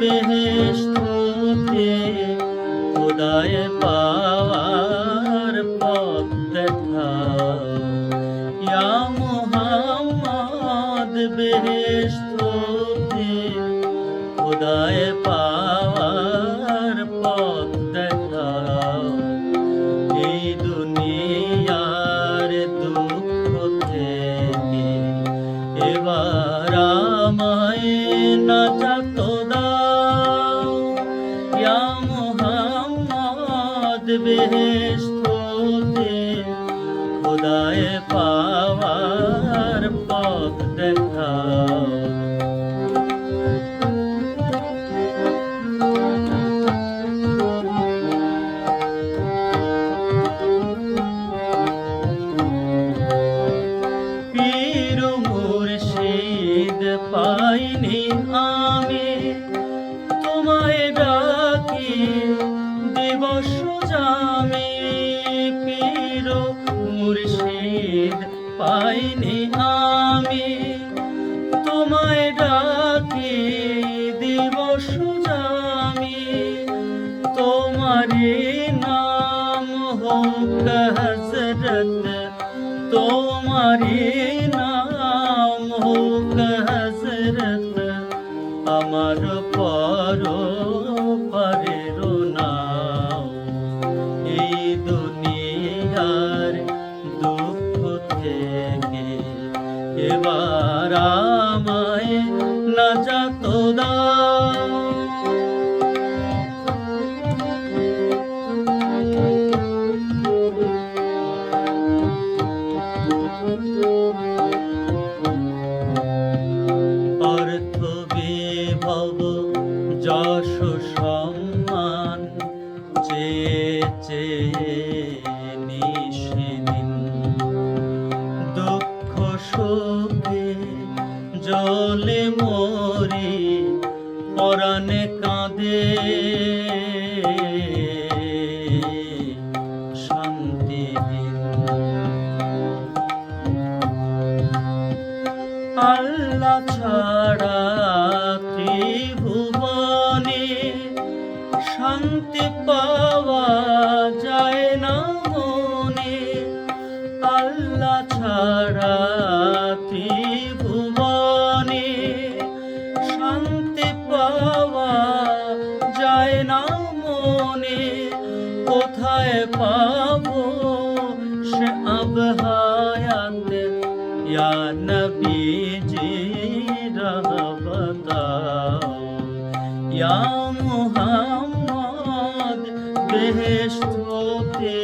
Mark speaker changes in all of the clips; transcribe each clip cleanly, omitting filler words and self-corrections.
Speaker 1: বেহেশত হতে খোদায় পাওয়ার পথ দেখাও। ইয়া মুহাম্মদ বেহেশত হতে খোদায় পাওয়ার পথ দেখাও। এই দুনিয়ার দুঃখ থেকে এবার আমায় নাজাত দাও। ইয়া মুহাম্মদ বেহেশত হতে খোদায় পাওয়ার পথ দেখাও। পীর মুর্শিদ পাইনি আমি তোমায় ডাকি দিবস জামি। পীর মুর্শিদ পাইনি আমি তোমায় ডাকি দিবস জামি। তোমারি নাম হোক হযরত, তোমারি নাম হোক হযরত, আমার পরপারের নাও। এই দুনিয়ার দুঃখ থেকে এবার আমায় নাজাত দাও। অর্থ বিভব যশ সম্মান চেয়ে চেয়ে নিশিদিন দুঃখ সুখে জ্বলে মরি পরাণে কাঁদে শান্তিহীন। আল্লাহ ছাড়া ত্রিভুবনে শান্তি পাওয়া যায় না মনে। আল্লাহ ছাড়া ত্রিভুবনে শান্তি পাওয়া যায় না মনে। কোথায় পাবো সে আব হায়াত, ইয়া নবীজি রাহ বাতাও। ইয়া মুহাম্মদ বেহেশত হতে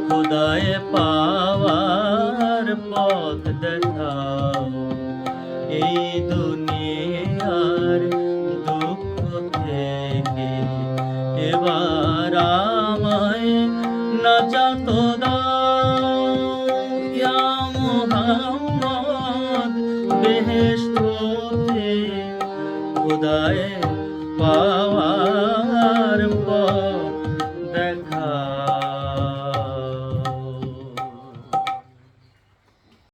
Speaker 1: খোদায় পাওয়ার পথ দেখাও। এই দুনিয়ার দুঃখ থেকে এবার আমায় নাজাত দাও। ইয়া মুহাম্মদ বেহেশত হতে খোদায়